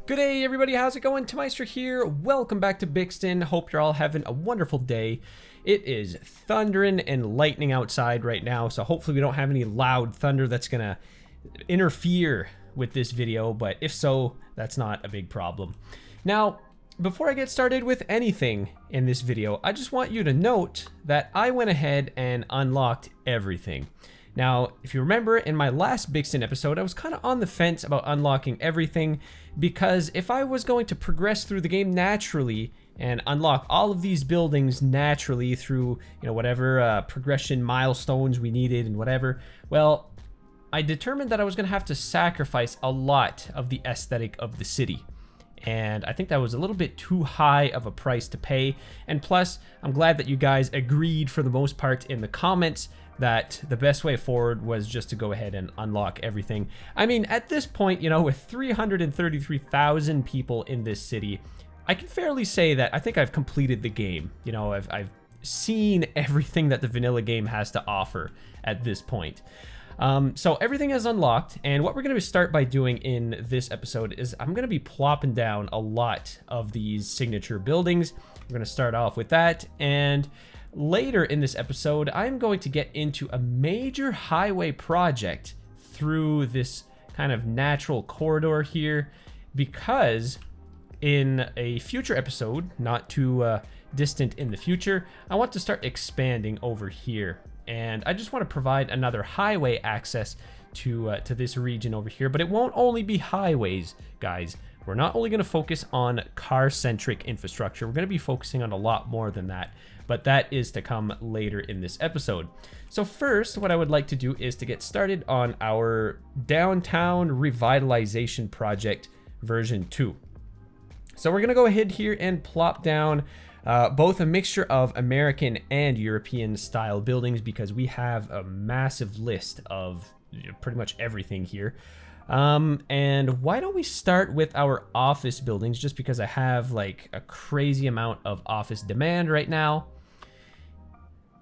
Good day, everybody. How's it going? Meister here. Welcome back to Bixton. Hope you're all having a wonderful day. It is thundering and lightning outside right now, so hopefully we don't have any loud thunder that's going to interfere with this video, but if so, that's not a big problem. Now, before I get started with anything in this video, I just want you to note that I went ahead and unlocked everything. Now, if you remember, in my last Bixton episode, I was kind of on the fence about unlocking everything, because if I was going to progress through the game naturally and unlock all of these buildings naturally through, whatever progression milestones we needed and whatever, well, I determined that I was going to have to sacrifice a lot of the aesthetic of the city. And I think that was a little bit too high of a price to pay. And plus, I'm glad that you guys agreed for the most part in the comments that the best way forward was just to go ahead and unlock everything. I mean, at this point, with 333,000 people in this city, I can fairly say that I think I've completed the game. I've seen everything that the vanilla game has to offer at this point. So everything is unlocked, and what we're going to start by doing in this episode is I'm going to be plopping down a lot of these signature buildings. We're going to start off with that, and later in this episode, I'm going to get into a major highway project through this kind of natural corridor here, because in a future episode, not too distant in the future, I want to start expanding over here. And I just want to provide another highway access to this region over here. But it won't only be highways, guys. We're not only going to focus on car-centric infrastructure. We're going to be focusing on a lot more than that. But that is to come later in this episode. So first, what I would like to do is to get started on our downtown revitalization project version 2. So we're going to go ahead here and plop down both a mixture of American and European style buildings, because we have a massive list of pretty much everything here. And why don't we start with our office buildings, just because I have like a crazy amount of office demand right now.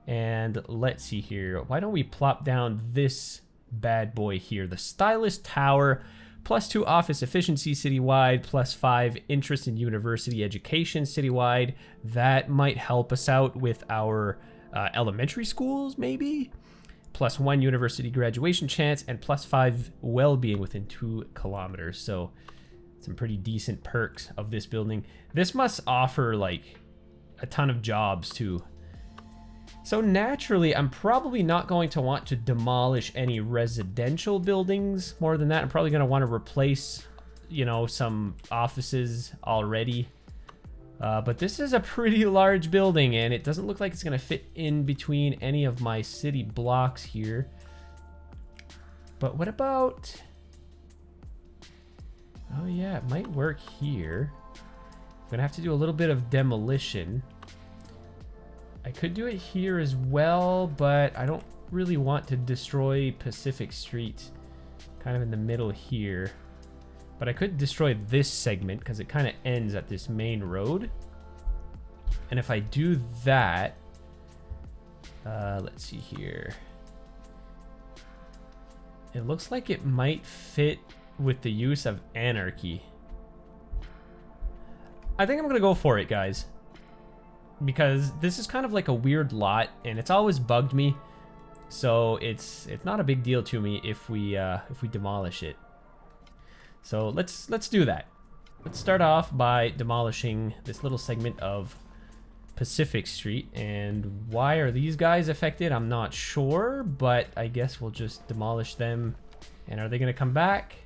And let's see here. Why don't we plop down this bad boy here, the Stylist Tower, +2 office efficiency citywide, +5 interest in university education citywide. That might help us out with our elementary schools, maybe? +1 university graduation chance, and +5 well-being within 2 kilometers. So some pretty decent perks of this building. This must offer like a ton of jobs too. So naturally, I'm probably not going to want to demolish any residential buildings. More than that, I'm probably going to want to replace, some offices already. But this is a pretty large building, and it doesn't look like it's going to fit in between any of my city blocks here. But what about... Oh yeah, it might work here. I'm going to have to do a little bit of demolition. I could do it here as well, but I don't really want to destroy Pacific Street kind of in the middle here. But I could destroy this segment because it kind of ends at this main road. And if I do that, let's see here. It looks like it might fit with the use of anarchy. I think I'm going to go for it, guys, because this is kind of like a weird lot, and it's always bugged me. So it's not a big deal to me if we demolish it. So let's do that. Let's start off by demolishing this little segment of Pacific Street. And why are these guys affected? I'm not sure, but I guess we'll just demolish them. And are they going to come back?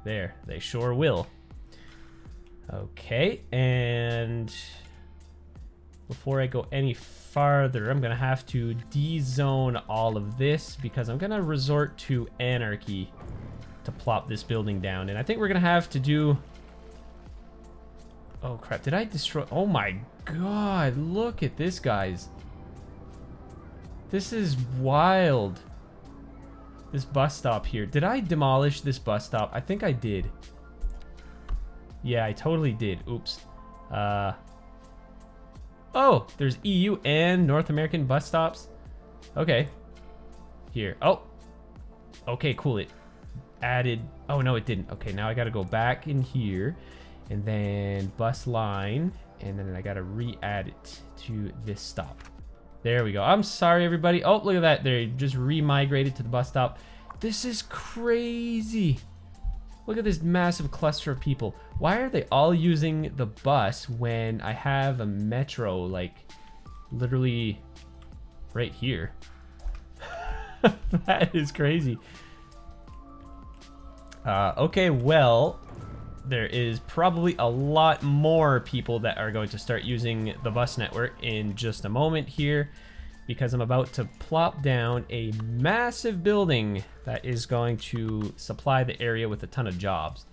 There, they sure will. Okay, and before I go any farther, I'm gonna have to de-zone all of this, because I'm gonna resort to anarchy to plop this building down. And I think we're gonna have to do... Oh crap, did I destroy... Oh my god, look at this, guys. This is wild. This bus stop here. Did I demolish this bus stop? I think I did. Yeah, I totally did. Oops. Oh, there's EU and North American bus stops. Okay. Here. Oh. Okay, cool. It added. Oh, no, it didn't. Okay, now I got to go back in here and then bus line. And then I got to re-add it to this stop. There we go. I'm sorry, everybody. Oh, look at that. They just re-migrated to the bus stop. This is crazy. Look at this massive cluster of people. Why are they all using the bus when I have a metro, like, literally right here? That is crazy. Okay, well, there is probably a lot more people that are going to start using the bus network in just a moment here, because I'm about to plop down a massive building that is going to supply the area with a ton of jobs.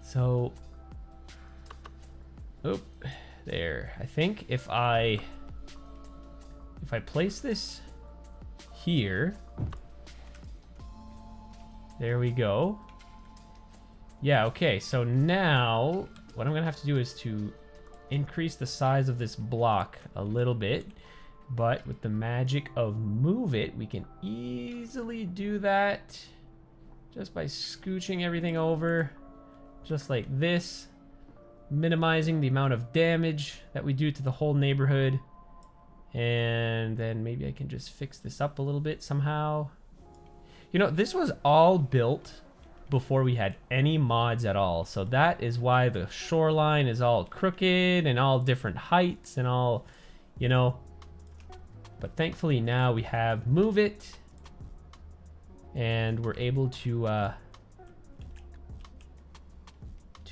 So, oh, there. I think if I place this here, there we go. Yeah, okay, so now what I'm gonna have to do is to increase the size of this block a little bit, but with the magic of move it, we can easily do that just by scooching everything over, just like this, minimizing the amount of damage that we do to the whole neighborhood. And then maybe I can just fix this up a little bit somehow. You know, this was all built before we had any mods at all. So that is why the shoreline is all crooked and all different heights and all, you know. But thankfully now we have move it. And we're able to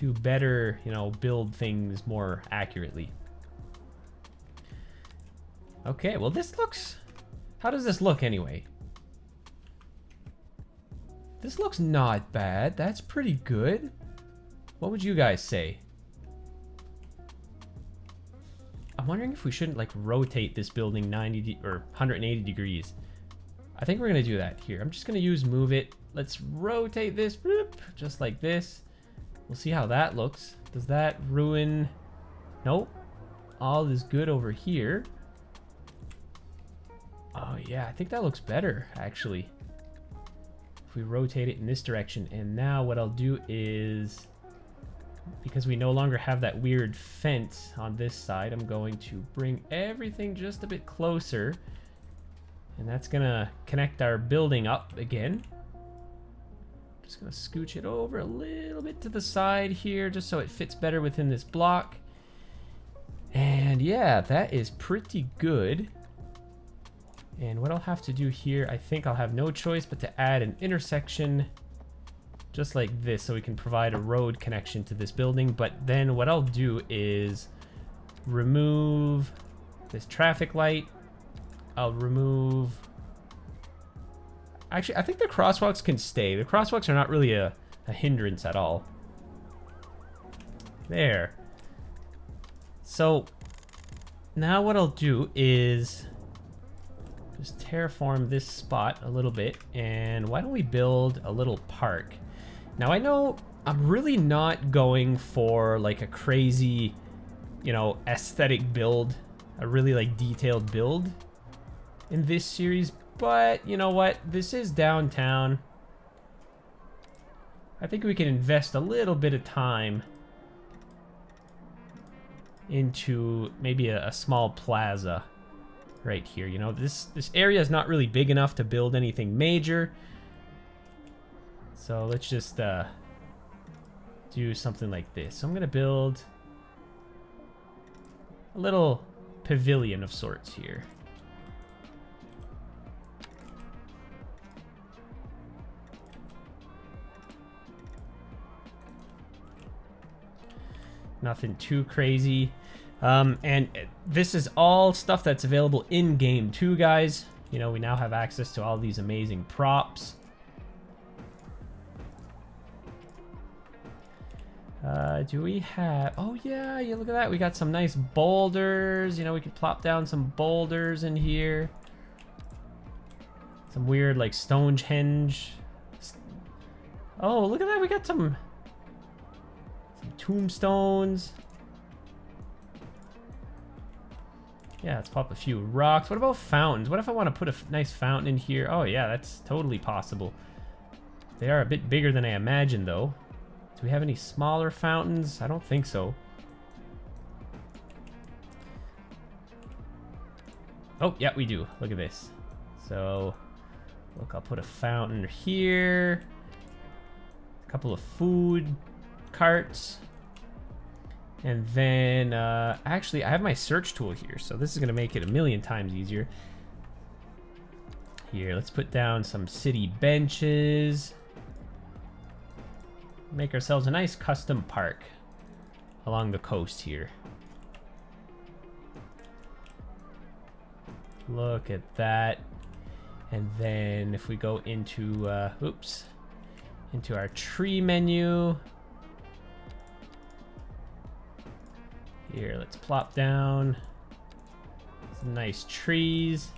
better, you know, build things more accurately. Okay, well this looks... How does this look anyway? This looks not bad. That's pretty good. What would you guys say? I'm wondering if we shouldn't like rotate this building 90 or 180 degrees. I think we're gonna do that here. I'm just gonna use move it. Let's rotate this, bloop, just like this. We'll see how that looks. Does that ruin? Nope. All is good over here. Oh yeah, I think that looks better actually. If we rotate it in this direction. And now what I'll do is, because we no longer have that weird fence on this side, I'm going to bring everything just a bit closer. And that's gonna connect our building up again. Just gonna scooch it over a little bit to the side here, just so it fits better within this block. And yeah, that is pretty good. And what I'll have to do here, I think I'll have no choice but to add an intersection just like this, so we can provide a road connection to this building. But then what I'll do is remove this traffic light. I'll remove... Actually, I think the crosswalks can stay. The crosswalks are not really a hindrance at all. There. So now what I'll do is just terraform this spot a little bit, and why don't we build a little park? Now I know I'm really not going for like a crazy, you know, aesthetic build, a really like detailed build in this series, but you know what? This is downtown. I think we can invest a little bit of time into maybe a small plaza right here. You know, this area is not really big enough to build anything major. So let's just do something like this. So I'm gonna build a little pavilion of sorts here. Nothing too crazy. And this is all stuff that's available in game too, guys. You know, we now have access to all these amazing props. Do we have... Oh yeah, yeah, look at that. We got some nice boulders. You know, we could plop down some boulders in here. Some weird like Stonehenge. Oh, look at that. We got some tombstones. Yeah, let's pop a few rocks. What about fountains? What if I want to put a nice fountain in here? Oh yeah, that's totally possible. They are a bit bigger than I imagined, though. Do we have any smaller fountains? I don't think so. Oh, yeah, we do. Look at this. So, look, I'll put a fountain here. A couple of food carts. And then, actually, I have my search tool here, so this is going to make it a million times easier. Here, let's put down some city benches. Make ourselves a nice custom park along the coast here. Look at that. And then if we go into, into our tree menu. Here, let's plop down some nice trees.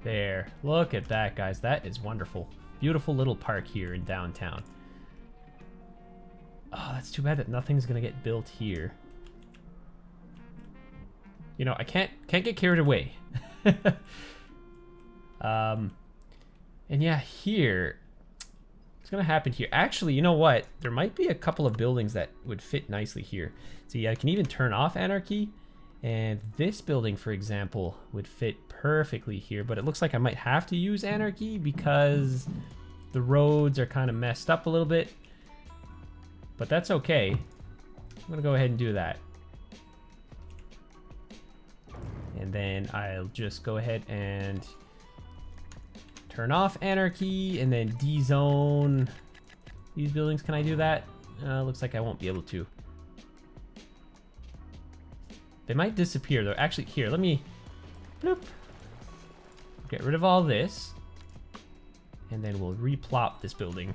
There, look at that, guys. That is wonderful. Beautiful little park here in downtown. Oh, that's too bad that nothing's gonna get built here. You know, I can't get carried away. And yeah, here, what's gonna happen here? Actually, you know what? There might be a couple of buildings that would fit nicely here. See, I can even turn off anarchy. And this building, for example, would fit perfectly here, but it looks like I might have to use anarchy because the roads are kind of messed up a little bit. But that's okay. I'm gonna go ahead and do that. And then I'll just go ahead and turn off anarchy and then de-zone these buildings. Can I do that? Looks like I won't be able to. They might disappear though. Actually, here, let me bloop, get rid of all this. And then we'll replop this building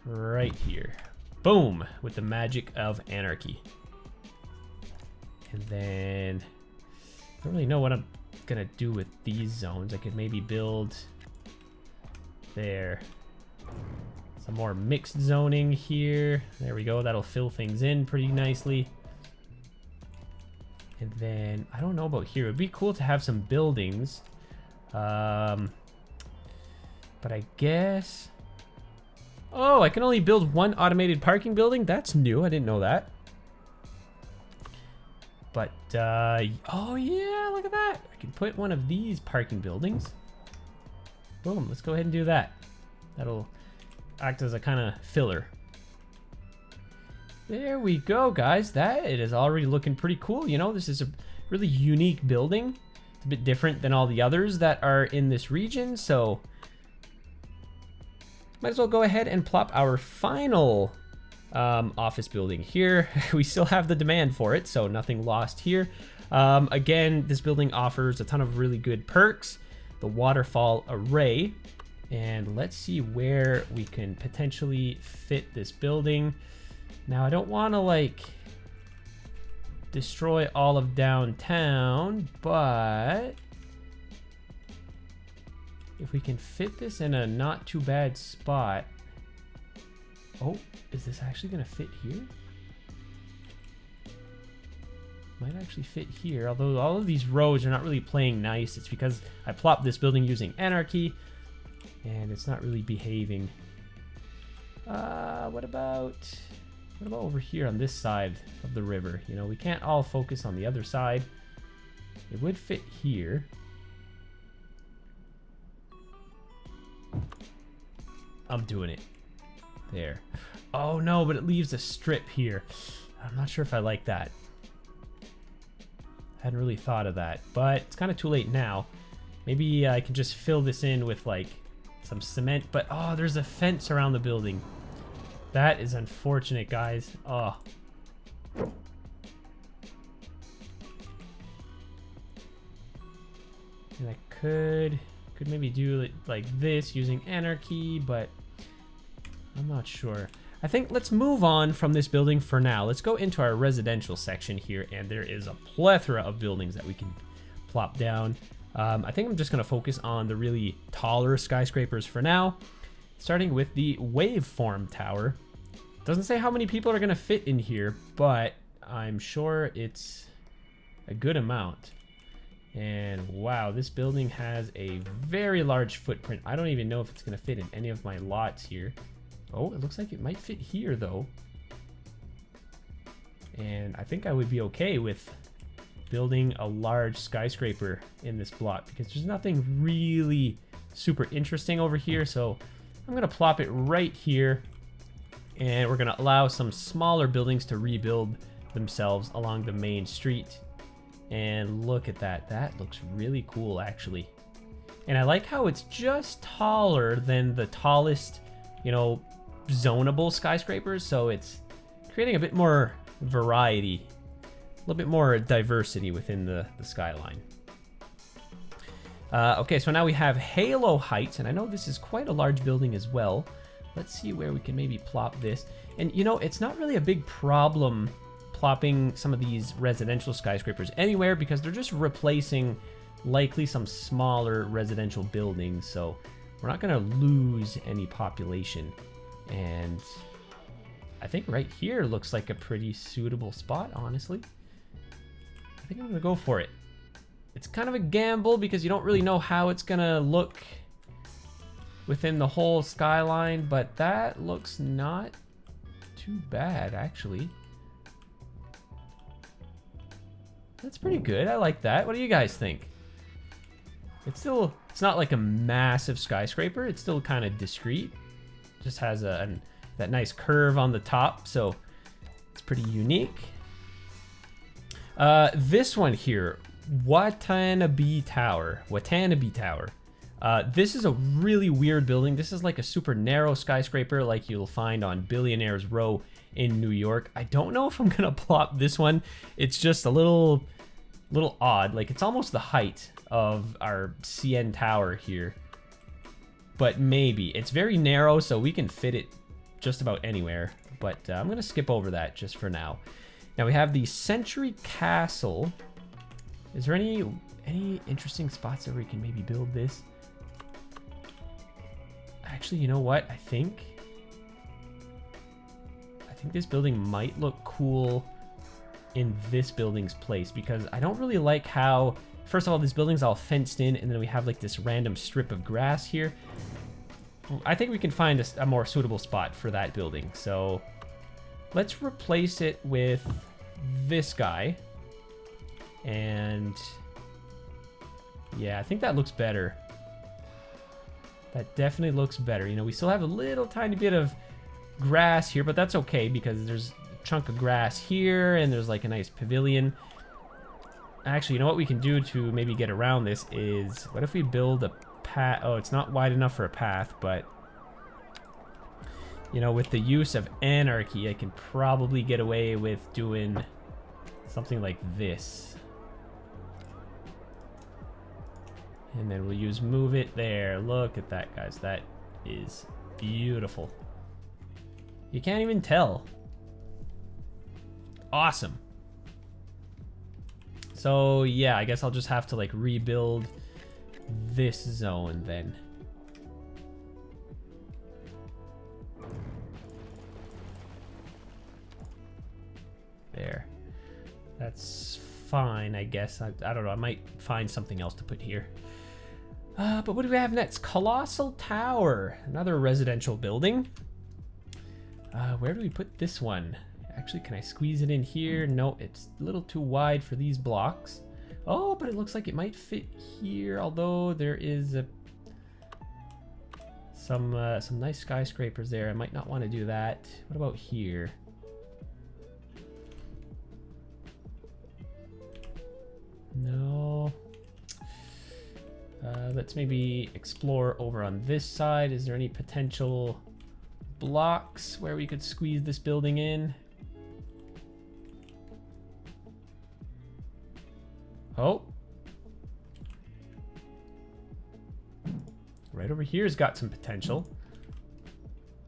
right here. Boom, with the magic of anarchy. And then I don't really know what I'm gonna do with these zones. I could maybe build there. Some more mixed zoning here. There we go, that'll fill things in pretty nicely. And then, I don't know about here. It would be cool to have some buildings. But I guess... Oh, I can only build one automated parking building? That's new, I didn't know that. But, oh yeah, look at that. I can put one of these parking buildings. Boom, let's go ahead and do that. That'll act as a kind of filler. There we go, guys. That it is already looking pretty cool. You know, this is a really unique building. It's a bit different than all the others that are in this region, so might as well go ahead and plop our final office building here. We still have the demand for it, so nothing lost here. Again, this building offers a ton of really good perks. The waterfall array, and let's see where we can potentially fit this building. Now, I don't want to, like, destroy all of downtown, but if we can fit this in a not too bad spot. Oh, is this actually going to fit here? Might actually fit here, although all of these roads are not really playing nice. It's because I plopped this building using anarchy, and it's not really behaving. What about over here on this side of the river? You know, we can't all focus on the other side. It would fit here. I'm doing it. There. Oh no, but it leaves a strip here. I'm not sure if I like that. I hadn't really thought of that, but it's kind of too late now. Maybe I can just fill this in with like some cement, but oh, there's a fence around the building. That is unfortunate, guys. Oh. And I could maybe do it like this using anarchy, but I'm not sure. I think let's move on from this building for now. Let's go into our residential section here, and there is a plethora of buildings that we can plop down. I think I'm just gonna focus on the really taller skyscrapers for now, starting with the waveform tower. Doesn't say how many people are gonna fit in here, but I'm sure it's a good amount. And wow, this building has a very large footprint. I don't even know if it's going to fit in any of my lots here. Oh, it looks like it might fit here though. And I think I would be okay with building a large skyscraper in this block because there's nothing really super interesting over here. So I'm going to plop it right here, and we're going to allow some smaller buildings to rebuild themselves along the main street. And look at that. That looks really cool, actually. And I like how it's just taller than the tallest, you know, zonable skyscrapers. So it's creating a bit more variety, a little bit more diversity within the skyline. Okay, so now we have Halo Heights, and I know this is quite a large building as well. Let's see where we can maybe plop this. And you know, it's not really a big problem plopping some of these residential skyscrapers anywhere because they're just replacing likely some smaller residential buildings, so we're not going to lose any population. And I think right here looks like a pretty suitable spot, honestly. I think I'm going to go for it. It's kind of a gamble because you don't really know how it's going to look within the whole skyline, but that looks not too bad, actually. That's pretty good. I like that. What do you guys think? It's not like a massive skyscraper. It's still kind of discreet. Just has that nice curve on the top, so it's pretty unique. This one here, Watanabe Tower. This is a really weird building. This is like a super narrow skyscraper like you'll find on Billionaires Row in New York. I don't know if I'm gonna plop this one. It's just a little odd. Like, it's almost the height of our CN Tower here, but maybe it's very narrow, so we can fit it just about anywhere. But I'm gonna skip over that just for now. Now we have the Century Castle. Is there any interesting spots where we can maybe build this? Actually, you know what? I think this building might look cool in this building's place because I don't really like how, first of all, this building's all fenced in and then we have like this random strip of grass here. I think we can find a more suitable spot for that building. So let's replace it with this guy. And yeah, I think that looks better. That definitely looks better. You know, we still have a little tiny bit of grass here, but that's okay because there's a chunk of grass here and there's like a nice pavilion. Actually, you know what we can do to maybe get around this is, what if we build a path? Oh, it's not wide enough for a path, but you know, with the use of anarchy, I can probably get away with doing something like this. And then we'll use move it there. Look at that, guys. That is beautiful. You can't even tell. Awesome. So yeah, I guess I'll just have to like rebuild this zone then. There. That's fine, I guess. I don't know. I might find something else to put here. But what do we have next? Colossal Tower. Another residential building. Where do we put this one? Actually, can I squeeze it in here? No, it's a little too wide for these blocks. Oh, but it looks like it might fit here, although there is some nice skyscrapers there. I might not want to do that. What about here? No. Let's maybe explore over on this side. Is there any potential blocks where we could squeeze this building in? Oh. Right over here's got some potential.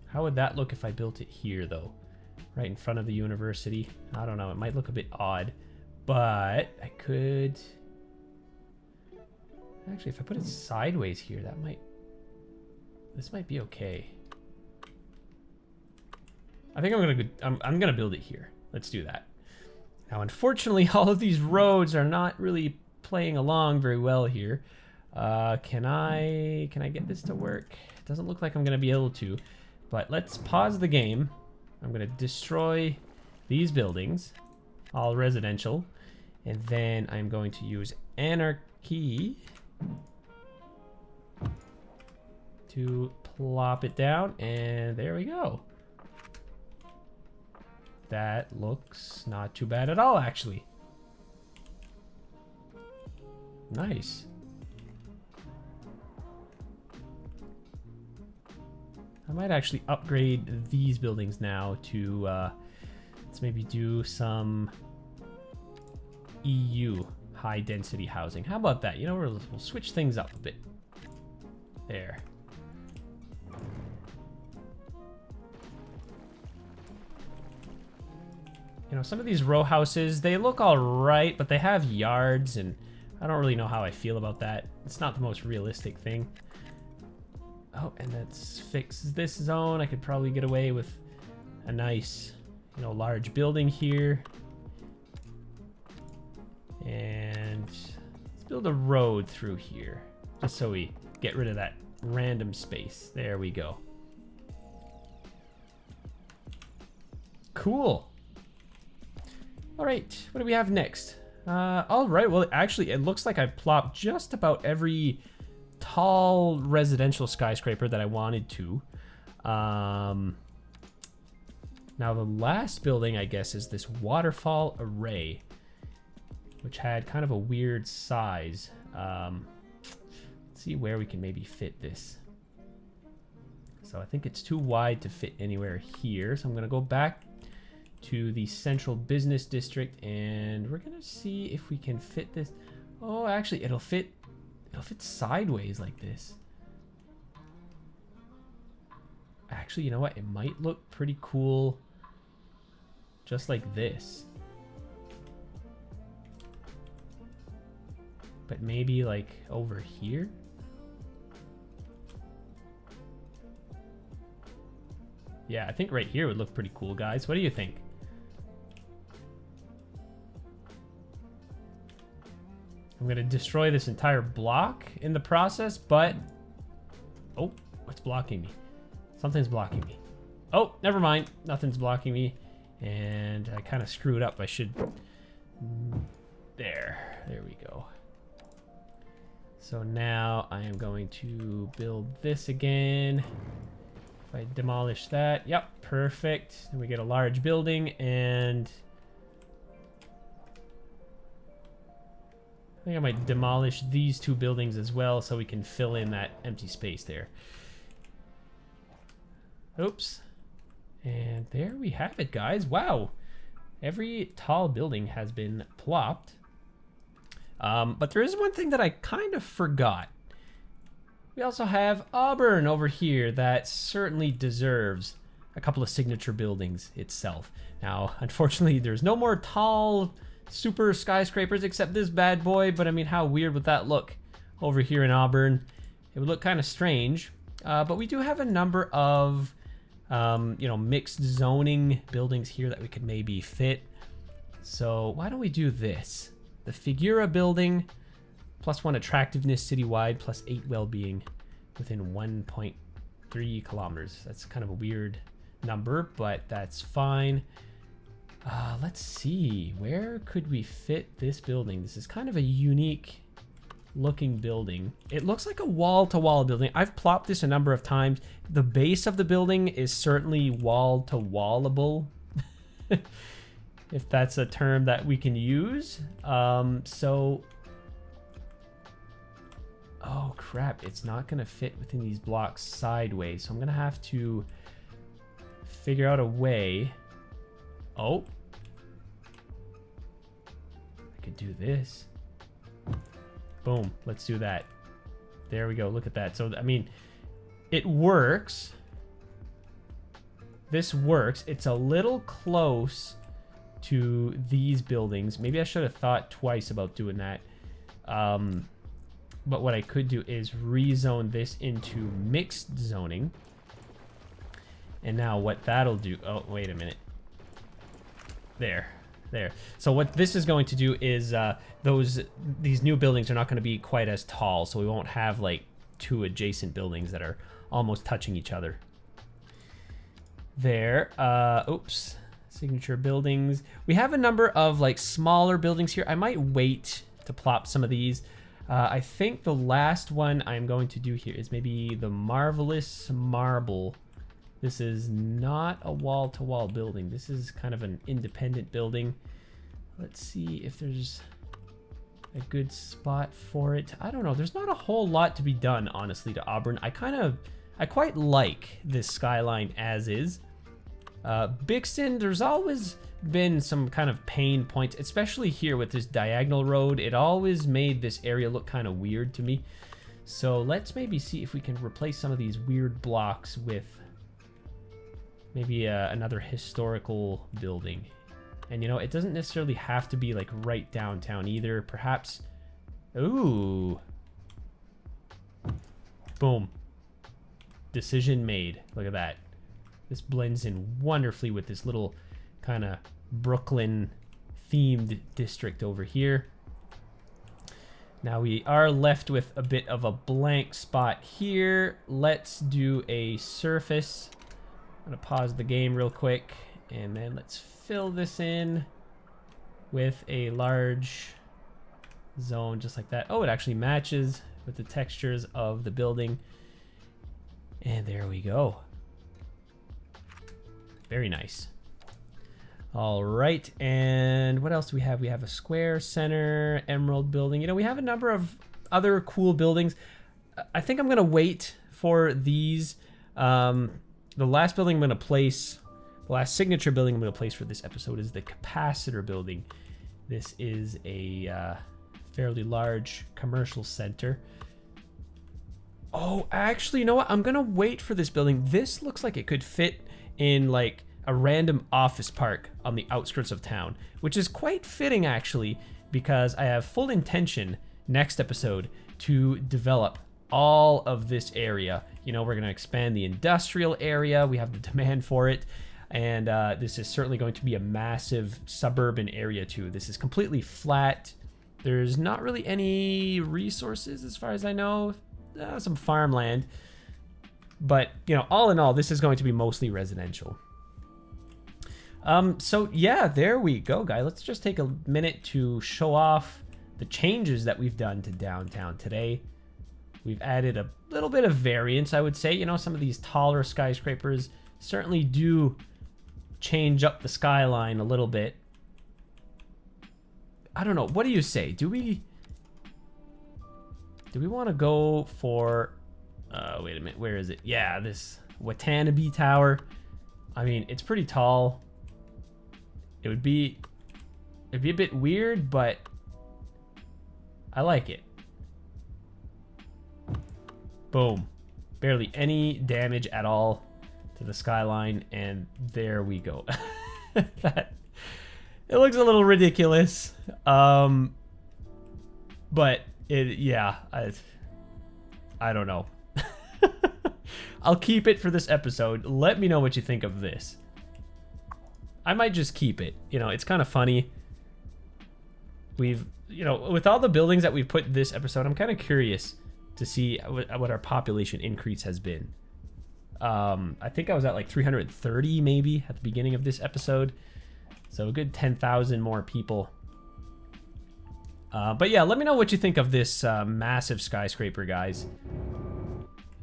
How would that look if I built it here, though? Right in front of the university. I don't know. It might look a bit odd, but I could... Actually, if I put it sideways here, that might... This might be okay. I think I'm gonna build it here. Let's do that. Now, unfortunately, all of these roads are not really playing along very well here. Can I get this to work? It doesn't look like I'm gonna be able to, but let's pause the game. I'm gonna destroy these buildings, all residential, and then I'm going to use anarchy to plop it down, and there we go. That looks not too bad at all, actually. Nice. I might actually upgrade these buildings now to, let's maybe do some EU high density housing. How about that? You know, we'll switch things up a bit. There. You know, some of these row houses, they look all right, but they have yards, and I don't really know how I feel about that. It's not the most realistic thing. Oh, and let's fix this zone. I could probably get away with a nice, you know, large building here. And let's build a road through here, just so we get rid of that random space. There we go. Cool. All right, what do we have next? All right, well, actually, it looks like I plopped just about every tall residential skyscraper that I wanted to. Now, the last building, I guess, is this waterfall array, which had kind of a weird size. Let's see where we can maybe fit this. So I think it's too wide to fit anywhere here. So I'm going to go back to the central business district, and we're gonna see if we can fit this. Oh, actually, it'll fit sideways like this. Actually, you know what? It might look pretty cool just like this. But maybe like over here. Yeah, I think right here would look pretty cool, guys. What do you think? I'm gonna destroy this entire block in the process, but... Oh, what's blocking me? Something's blocking me. Oh, never mind. Nothing's blocking me. And I kind of screwed up. I should... There we go. So now I am going to build this again. If I demolish that, yep, perfect. Then we get a large building, and I think I might demolish these two buildings as well so we can fill in that empty space there. Oops. And there we have it, guys. Wow. Every tall building has been plopped. But there is one thing that I kind of forgot. We also have Auburn over here that certainly deserves a couple of signature buildings itself. Now, unfortunately, there's no more tall super skyscrapers except this bad boy, but I mean, how weird would that look over here in Auburn? It would look kind of strange, but we do have a number of, you know, mixed zoning buildings here that we could maybe fit. So why don't we do this? The Figura building, +1 attractiveness citywide, +8 well-being within 1.3 kilometers. That's kind of a weird number, but that's fine. Let's see, where could we fit this building? This is kind of a unique looking building. It looks like a wall-to-wall building. I've plopped this a number of times. The base of the building is certainly wall-to-wallable, if that's a term that we can use. So, oh crap, it's not gonna fit within these blocks sideways, so I'm gonna have to figure out a way. Oh, I could do this. Boom, let's do that. There we go, look at that. So, I mean, it works. This works. It's a little close to these buildings. Maybe I should have thought twice about doing that. But what I could do is rezone this into mixed zoning. And now what that'll do... Oh, wait a minute. There. There. So what this is going to do is these new buildings are not going to be quite as tall, so we won't have like two adjacent buildings that are almost touching each other. There. Oops. Signature buildings. We have a number of like smaller buildings here. I might wait to plop some of these. I think the last one I'm going to do here is maybe the Marvelous Marble. This is not a wall-to-wall building. This is kind of an independent building. Let's see if there's a good spot for it. I don't know. There's not a whole lot to be done, honestly, to Auburn. I quite like this skyline as is. Bixton, there's always been some kind of pain points, especially here with this diagonal road. It always made this area look kind of weird to me. So let's maybe see if we can replace some of these weird blocks with maybe another historical building. And you know, it doesn't necessarily have to be like right downtown either. Perhaps, ooh, boom, decision made. Look at that. This blends in wonderfully with this little kind of Brooklyn themed district over here. Now we are left with a bit of a blank spot here. Let's do a surface. I'm gonna pause the game real quick, and then let's fill this in with a large zone just like that. Oh, it actually matches with the textures of the building. And there we go. Very nice. All right, and what else do we have? We have a square center, emerald building. You know, we have a number of other cool buildings. I think I'm gonna wait for these. The last building I'm going to place, the last signature building I'm going to place for this episode is the capacitor building. This is a fairly large commercial center. Oh, actually, you know what? I'm going to wait for this building. This looks like it could fit in like a random office park on the outskirts of town, which is quite fitting actually, because I have full intention next episode to develop all of this area. You know, we're going to expand the industrial area. We have the demand for it. And this is certainly going to be a massive suburban area too. This is completely flat. There's not really any resources as far as I know. Some farmland. But, you know, all in all, this is going to be mostly residential. So yeah, there we go, guys. Let's just take a minute to show off the changes that we've done to downtown today. We've added a little bit of variance, I would say. You know, some of these taller skyscrapers certainly do change up the skyline a little bit. I don't know. What do you say? Do we want to go for... wait a minute. Where is it? Yeah, this Watanabe Tower. I mean, it's pretty tall. It'd be a bit weird, but I like it. Boom. Barely any damage at all to the skyline, and there we go. It looks a little ridiculous, but yeah, I don't know. I'll keep it for this episode. Let me know what you think of this. I might just keep it. You know, it's kind of funny. You know, with all the buildings that we've put this episode, I'm kind of curious to see what our population increase has been. I think I was at like 330 maybe at the beginning of this episode. So a good 10,000 more people. But yeah, let me know what you think of this massive skyscraper, guys.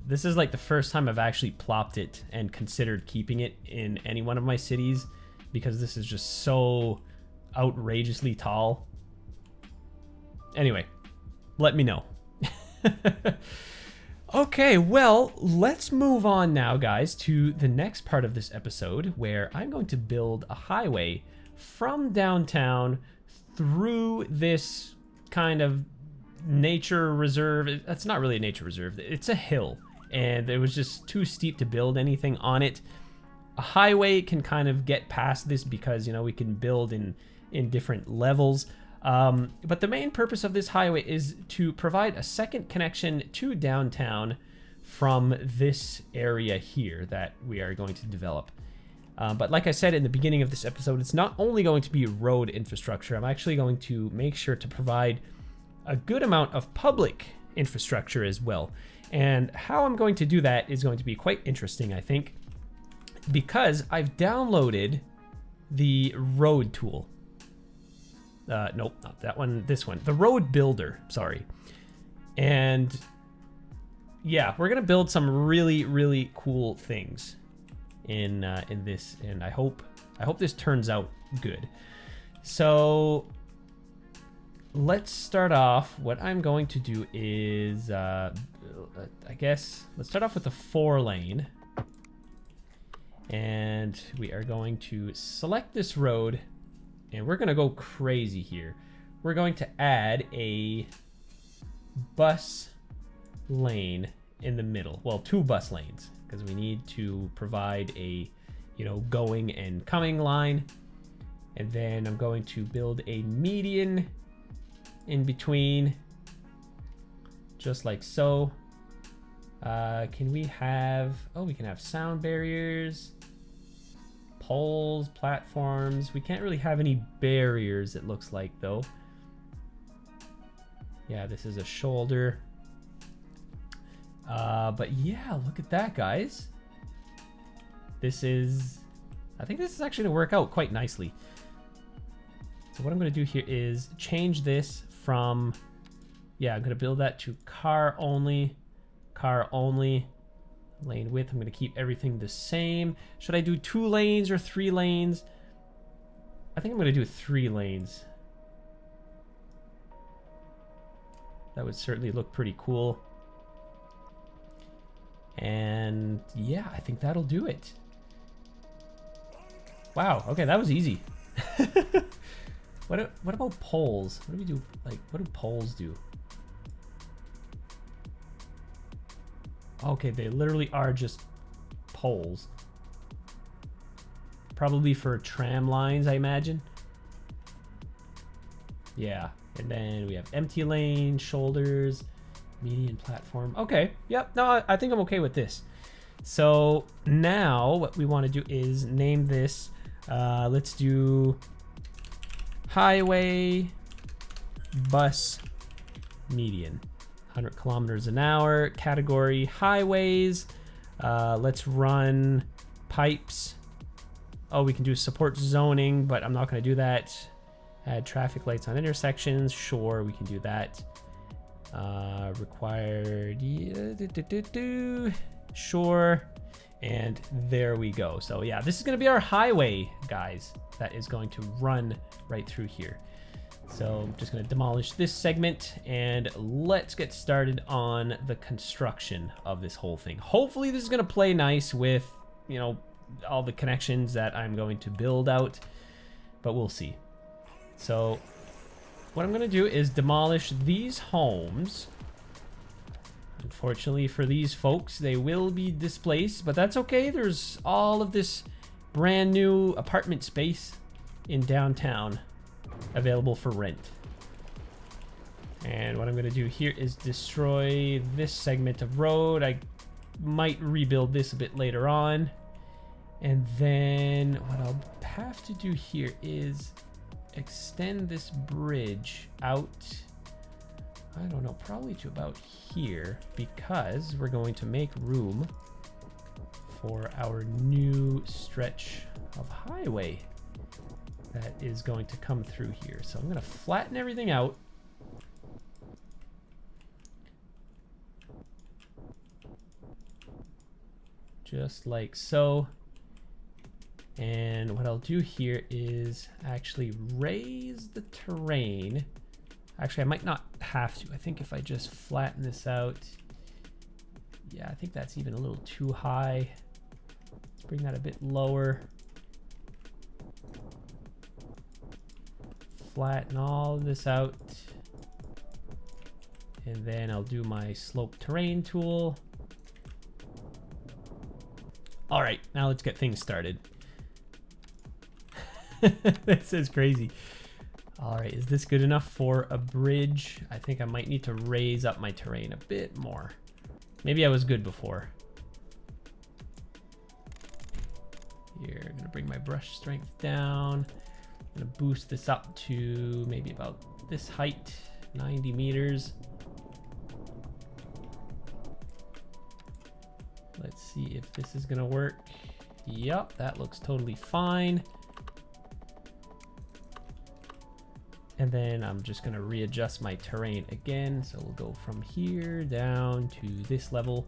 This is like the first time I've actually plopped it and considered keeping it in any one of my cities, because this is just so outrageously tall. Anyway, let me know. Okay, well, let's move on now, guys, to the next part of this episode, where I'm going to build a highway from downtown through this kind of nature reserve. It's not really a nature reserve. It's a hill, and it was just too steep to build anything on it. A highway can kind of get past this because, you know, we can build in different levels. But the main purpose of this highway is to provide a second connection to downtown from this area here that we are going to develop. But like I said in the beginning of this episode, it's not only going to be road infrastructure. I'm actually going to make sure to provide a good amount of public infrastructure as well. And how I'm going to do that is going to be quite interesting, I think, because I've downloaded the road tool. Nope, not that one, this one. The road builder, sorry. And yeah, we're gonna build some really, really cool things in this, and I hope this turns out good. So let's start off. What I'm going to do is, I guess, let's start off with a 4-lane. And we are going to select this road, and we're gonna go crazy here. We're going to add a bus lane in the middle. Well, 2 bus lanes, because we need to provide a, you know, going and coming line. And then I'm going to build a median in between, just like so. Can we have, oh, we can have sound barriers, poles, platforms. We can't really have any barriers, it looks like, though. Yeah, this is a shoulder. But yeah, look at that, guys. This is, I think this is actually gonna work out quite nicely. So what I'm gonna do here is change this from, yeah, I'm gonna build that to car only, lane width. I'm gonna keep everything the same. Should I do 2 lanes or 3 lanes? I think I'm gonna do 3 lanes. That would certainly look pretty cool. And yeah, I think that'll do it. Wow, okay, that was easy. What about poles? What do we do? Like, what do poles do? Okay, they literally are just poles. Probably for tram lines, I imagine. Yeah, and then we have empty lane, shoulders, median platform. Okay, yep, no, I think I'm okay with this. So now what we want to do is name this, let's do highway bus median. 100 kilometers an hour, category highways. Let's run pipes. Oh, we can do support zoning, but I'm not going to do that. Add traffic lights on intersections. Sure, we can do that. Required. Sure. And there we go. So yeah, this is going to be our highway, guys, that is going to run right through here. So I'm just going to demolish this segment, and let's get started on the construction of this whole thing. Hopefully this is going to play nice with, you know, all the connections that I'm going to build out, but we'll see. So what I'm going to do is demolish these homes. Unfortunately for these folks, they will be displaced, but that's okay. There's all of this brand new apartment space in downtown available for rent. And what I'm going to do here is destroy this segment of road. I might rebuild this a bit later on. And then what I'll have to do here is extend this bridge out, I don't know, probably to about here, because we're going to make room for our new stretch of highway that is going to come through here. So I'm going to flatten everything out. Just like so. And what I'll do here is actually raise the terrain. Actually, I might not have to. I think if I just flatten this out. Yeah, I think that's even a little too high. Let's bring that a bit lower. Flatten all of this out. And then I'll do my slope terrain tool. All right, now let's get things started. This is crazy. All right, is this good enough for a bridge? I think I might need to raise up my terrain a bit more. Maybe I was good before. Here, I'm gonna bring my brush strength down. I'm gonna boost this up to maybe about this height, 90 meters. Let's see if this is gonna work. Yep, that looks totally fine. And then I'm just gonna readjust my terrain again. So we'll go from here down to this level.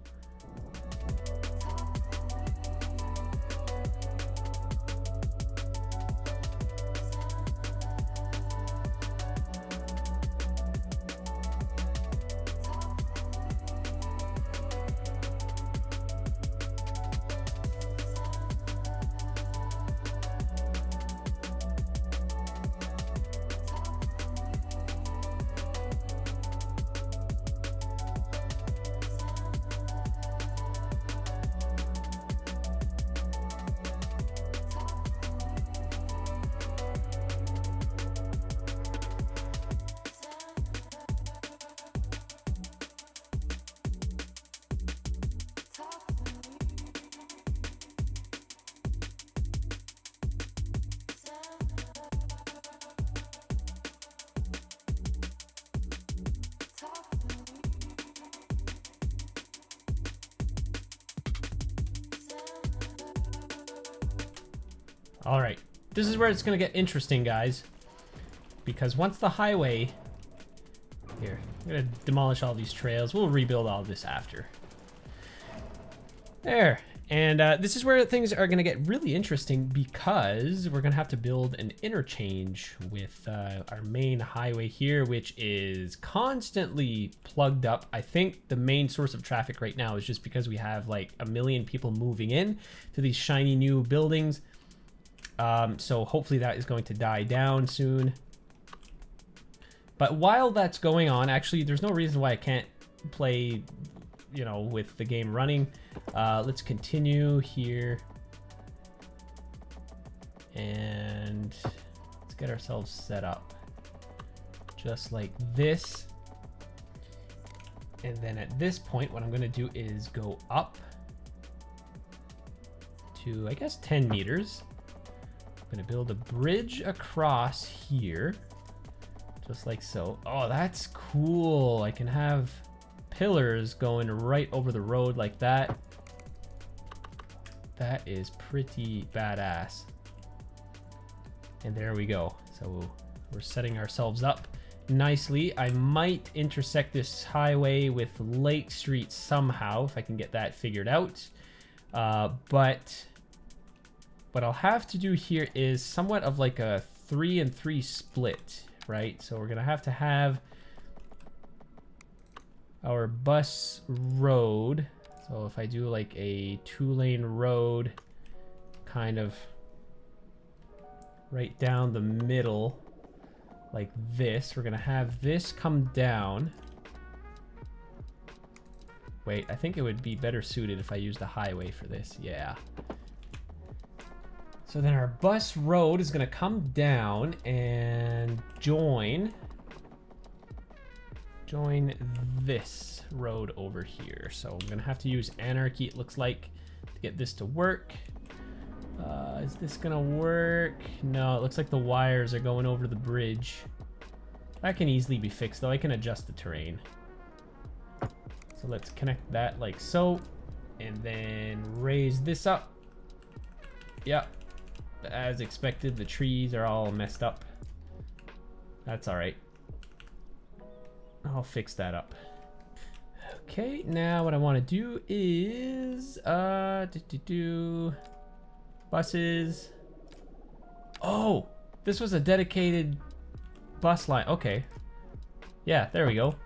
All right, this is where it's gonna get interesting, guys, because once the highway, here, I'm gonna demolish all these trails. We'll rebuild all this after. There, and this is where things are gonna get really interesting because we're gonna have to build an interchange with our main highway here, which is constantly plugged up. I think the main source of traffic right now is just because we have like 1 million people moving in to these shiny new buildings. So hopefully that is going to die down soon. But while that's going on, actually, there's no reason why I can't play, you know, with the game running. Let's continue here. And let's get ourselves set up just like this. And then at this point, what I'm going to do is go up to, I guess, 10 meters. I'm gonna build a bridge across here, just like so. Oh, that's cool. I can have pillars going right over the road like that. That is pretty badass. And there we go. So we're setting ourselves up nicely. I might intersect this highway with Lake Street somehow if I can get that figured out. But what I'll have to do here is somewhat of like a 3 and 3 split, right? So we're gonna have to have our bus road. So if I do like a 2-lane road, kind of right down the middle, like this, we're gonna have this come down. Wait, I think it would be better suited if I used the highway for this, yeah. So then our bus road is gonna come down and join this road over here. So I'm gonna have to use Anarchy, it looks like, to get this to work. Is this gonna work? No, it looks like the wires are going over the bridge. That can easily be fixed though. I can adjust the terrain. So let's connect that like so, and then raise this up. Yep. As expected, the trees are all messed up. That's all right. I'll fix that up. Okay, now what I want to do is buses. Oh, this was a dedicated bus line. Okay. Yeah, there we go.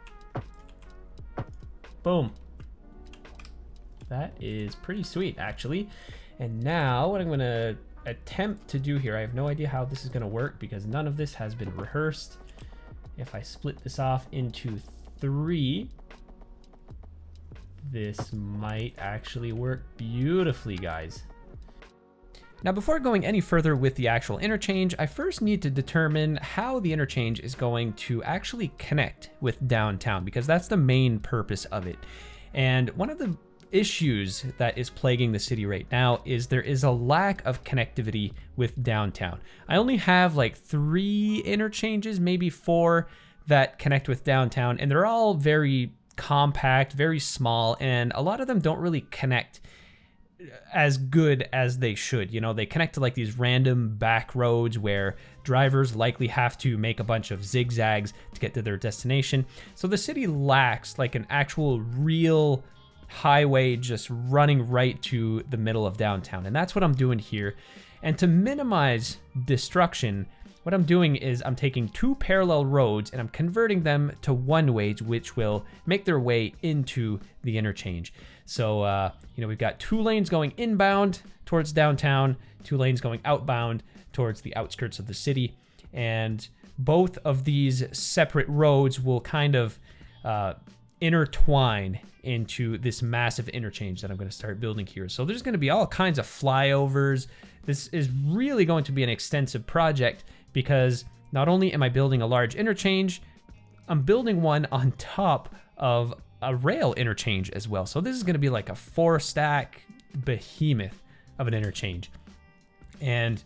Boom. That is pretty sweet, actually. And now what I'm going to attempt to do here, I have no idea how this is going to work because none of this has been rehearsed. If I split this off into 3, this might actually work beautifully, guys. Now, before going any further with the actual interchange, I first need to determine how the interchange is going to actually connect with downtown, because that's the main purpose of it. And one of the issues that is plaguing the city right now is there is a lack of connectivity with downtown. I only have like 3 interchanges, maybe 4, that connect with downtown, and they're all very compact, very small, and a lot of them don't really connect as good as they should. You know, they connect to like these random back roads where drivers likely have to make a bunch of zigzags to get to their destination. So the city lacks like an actual real highway just running right to the middle of downtown. And that's what I'm doing here. And to minimize destruction, what I'm doing is I'm taking 2 parallel roads and I'm converting them to one-ways, which will make their way into the interchange. So, you know, we've got 2 lanes going inbound towards downtown, 2 lanes going outbound towards the outskirts of the city. And both of these separate roads will kind of intertwine into this massive interchange that I'm going to start building here. So there's going to be all kinds of flyovers. This is really going to be an extensive project because not only am I building a large interchange, I'm building one on top of a rail interchange as well. So this is going to be like a 4-stack behemoth of an interchange. And,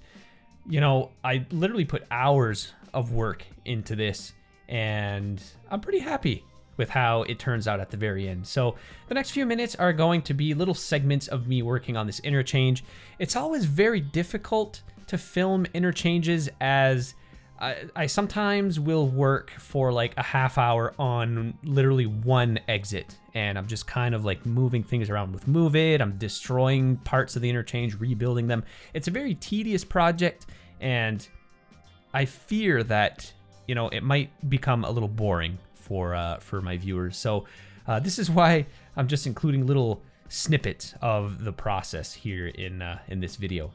you know, I literally put hours of work into this, and I'm pretty happy with how it turns out at the very end. So the next few minutes are going to be little segments of me working on this interchange. It's always very difficult to film interchanges, as I sometimes will work for like a half hour on literally one exit, and I'm just kind of like moving things around with Move It. I'm destroying parts of the interchange, rebuilding them. It's a very tedious project, and I fear that, you know, it might become a little boring for my viewers. So this is why I'm just including little snippets of the process here in this video.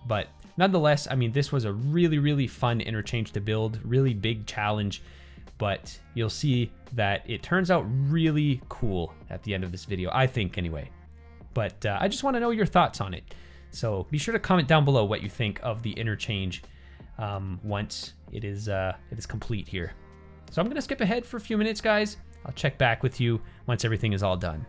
But nonetheless, I mean, this was a really, really fun interchange to build, really big challenge, but you'll see that it turns out really cool at the end of this video, I think anyway. But I just want to know your thoughts on it. So be sure to comment down below what you think of the interchange once it is complete here. So I'm going to skip ahead for a few minutes, guys. I'll check back with you once everything is all done.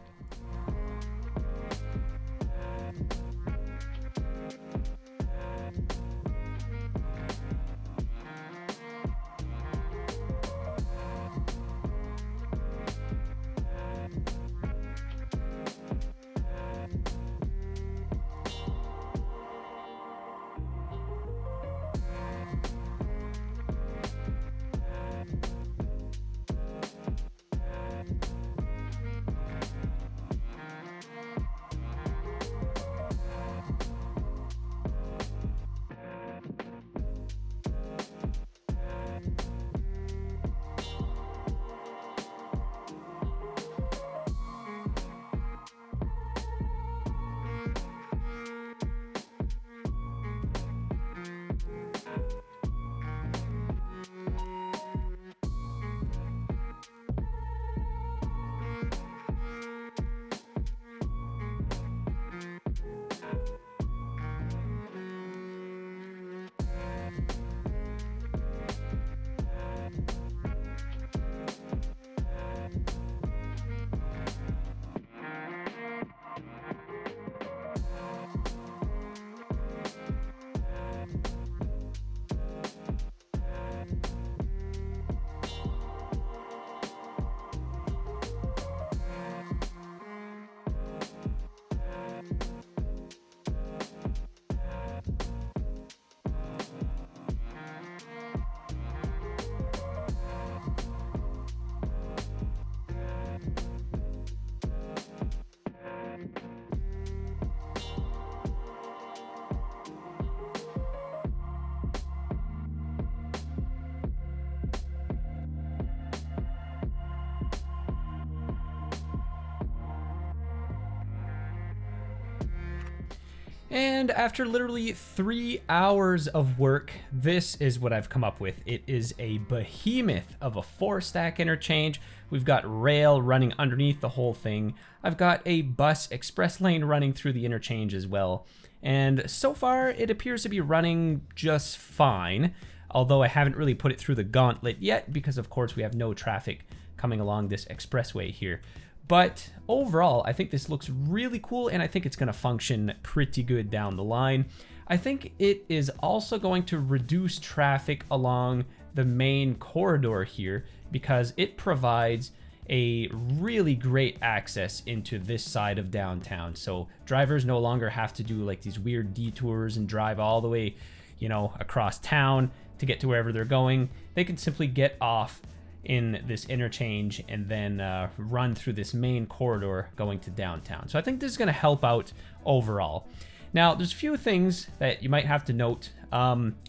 And after literally 3 hours of work, this is what I've come up with. It is a behemoth of a 4-stack interchange. We've got rail running underneath the whole thing. I've got a bus express lane running through the interchange as well. And so far, it appears to be running just fine, although I haven't really put it through the gauntlet yet because, of course, we have no traffic coming along this expressway here. But overall, I think this looks really cool, and I think it's going to function pretty good down the line. I think it is also going to reduce traffic along the main corridor here because it provides a really great access into this side of downtown. So drivers no longer have to do like these weird detours and drive all the way, you know, across town to get to wherever they're going. They can simply get off in this interchange and then run through this main corridor going to downtown. So I think this is going to help out overall. Now, there's a few things that you might have to note.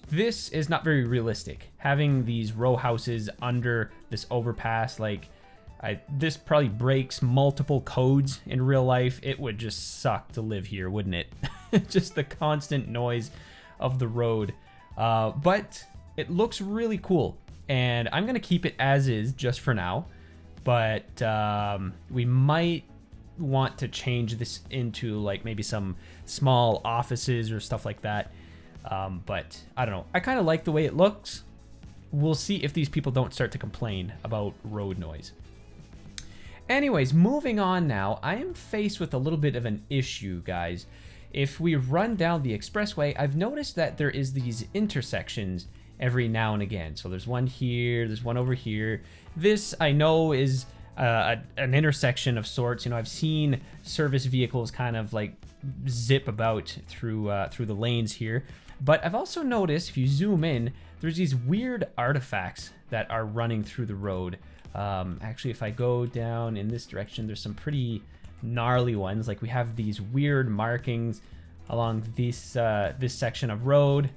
This is not very realistic. Having these row houses under this overpass, like, this probably breaks multiple codes in real life. It would just suck to live here, wouldn't it? Just the constant noise of the road. But it looks really cool, and I'm gonna keep it as is just for now. But we might want to change this into like maybe some small offices or stuff like that. But I don't know. I kind of like the way it looks. We'll see if these people don't start to complain about road noise. Anyways, moving on now, I am faced with a little bit of an issue, guys. If we run down the expressway, I've noticed that there is these intersections every now and again. So there's one here, there's one over here. This, I know, is an intersection of sorts. You know, I've seen service vehicles kind of like zip about through the lanes here. But I've also noticed, if you zoom in, there's these weird artifacts that are running through the road. Actually, if I go down in this direction, there's some pretty gnarly ones. Like we have these weird markings along this section of road.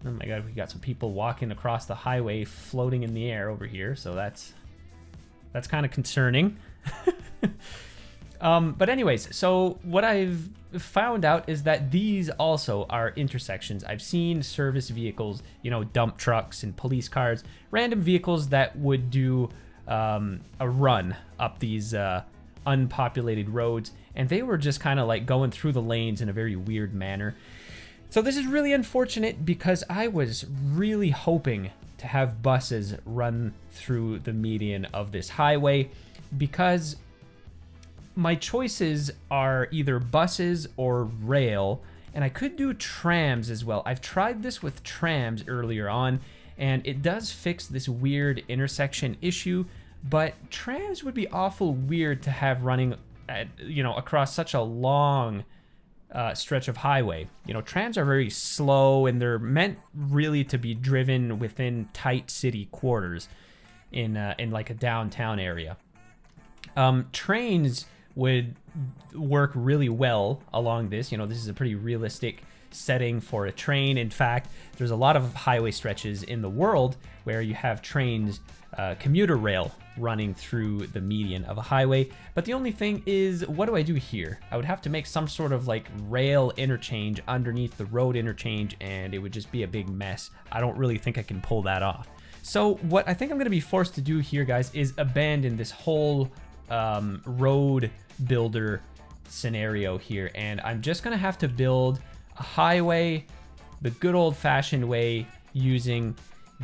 Oh my god, we got some people walking across the highway floating in the air over here, so that's kind of concerning. But anyways, so what I've found out is that these also are intersections. I've seen service vehicles, you know, dump trucks and police cars, random vehicles that would do a run up these unpopulated roads, and they were just kind of like going through the lanes in a very weird manner. So this is really unfortunate because I was really hoping to have buses run through the median of this highway, because my choices are either buses or rail, and I could do trams as well. I've tried this with trams earlier on, and it does fix this weird intersection issue, but trams would be awful weird to have running at, you know, across such a long stretch of highway. You know, trams are very slow, and they're meant really to be driven within tight city quarters in like a downtown area. Trains would work really well along this. You know, this is a pretty realistic setting for a train. In fact, there's a lot of highway stretches in the world where you have trains, commuter rail running through the median of a highway. But the only thing is, what do I do here? I would have to make some sort of like rail interchange underneath the road interchange, and it would just be a big mess. I don't really think I can pull that off. So what I think I'm going to be forced to do here, guys, is abandon this whole road builder scenario here, and I'm just gonna have to build a highway the good old-fashioned way using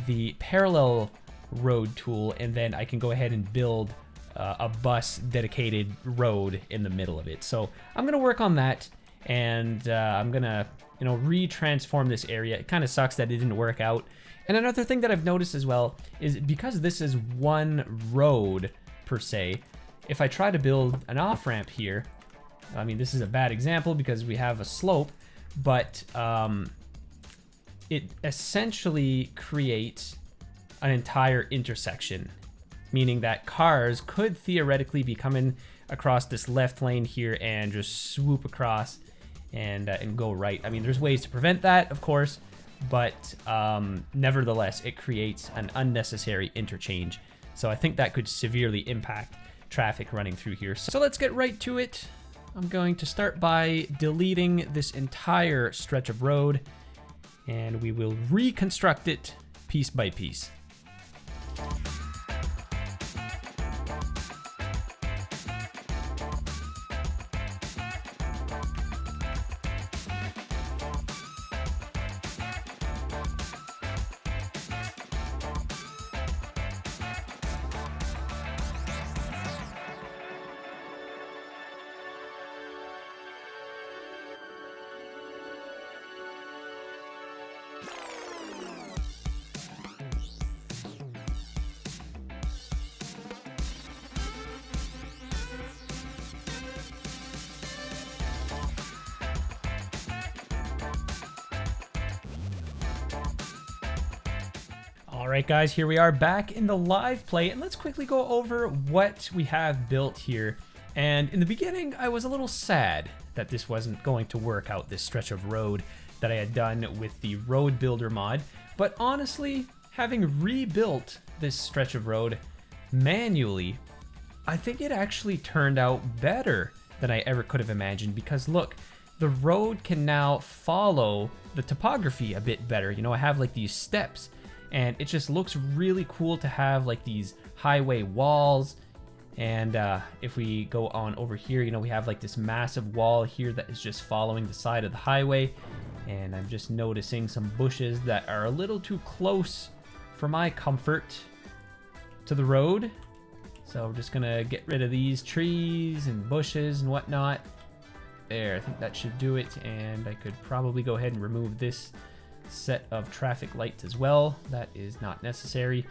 the parallel road tool, and then I can go ahead and build a bus dedicated road in the middle of it. So I'm gonna work on that, and I'm gonna, you know, re-transform this area. It kind of sucks that it didn't work out. And another thing that I've noticed as well is, because this is one road per se, if I try to build an off-ramp here, I mean, this is a bad example because we have a slope, but it essentially creates an entire intersection, meaning that cars could theoretically be coming across this left lane here and just swoop across and go right. I mean, there's ways to prevent that, of course, but nevertheless, it creates an unnecessary interchange. So I think that could severely impact traffic running through here. So let's get right to it. I'm going to start by deleting this entire stretch of road, and we will reconstruct it piece by piece. Alright guys, here we are back in the live play, and let's quickly go over what we have built here. And in the beginning, I was a little sad that this wasn't going to work out, this stretch of road that I had done with the road builder mod. But honestly, having rebuilt this stretch of road manually, I think it actually turned out better than I ever could have imagined, because look, the road can now follow the topography a bit better. You know, I have like these steps, and it just looks really cool to have like these highway walls. And if we go on over here, you know, we have like this massive wall here that is just following the side of the highway. And I'm just noticing some bushes that are a little too close for my comfort to the road. So we're just gonna get rid of these trees and bushes and whatnot. There, I think that should do it. And I could probably go ahead and remove this set of traffic lights as well. That is not necessary.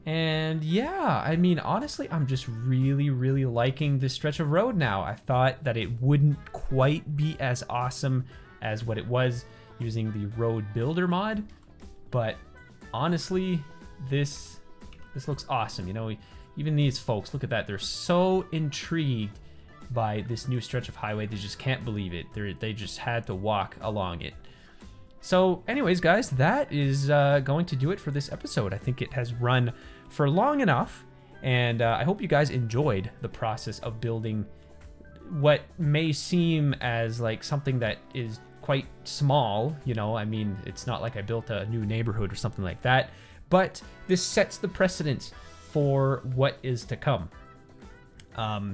And yeah, I mean, honestly, I'm just really liking this stretch of road now. I thought that it wouldn't quite be as awesome as what it was using the road builder mod, but honestly, this looks awesome. You know, even these folks, look at that, they're so intrigued by this new stretch of highway. They just can't believe it. They just had to walk along it. So anyways, guys, that is going to do it for this episode. I think it has run for long enough, and I hope you guys enjoyed the process of building what may seem as like something that is quite small. You know, I mean, it's not like I built a new neighborhood or something like that, but this sets the precedent for what is to come.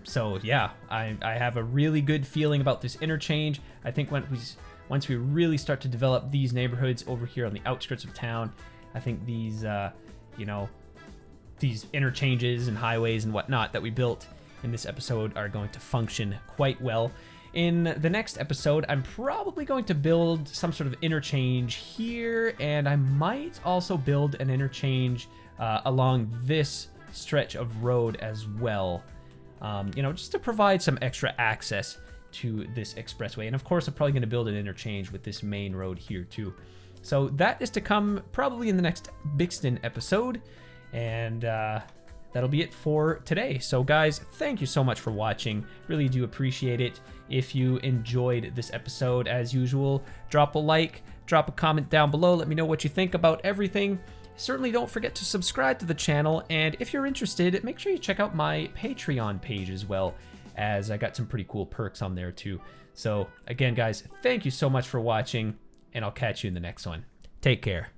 So yeah, I have a really good feeling about this interchange. I think once we really start to develop these neighborhoods over here on the outskirts of town, I think these, you know, these interchanges and highways and whatnot that we built in this episode are going to function quite well. In the next episode, I'm probably going to build some sort of interchange here, and I might also build an interchange along this stretch of road as well. You know, just to provide some extra access to this expressway. And of course, I'm probably going to build an interchange with this main road here too. So that is to come probably in the next Bixton episode. And that'll be it for today. So guys, thank you so much for watching. Really do appreciate it. If you enjoyed this episode, as usual, drop a like, drop a comment down below. Let me know what you think about everything. Certainly don't forget to subscribe to the channel. And if you're interested, make sure you check out my Patreon page as well, as I got some pretty cool perks on there too. So again, guys, thank you so much for watching, and I'll catch you in the next one. Take care.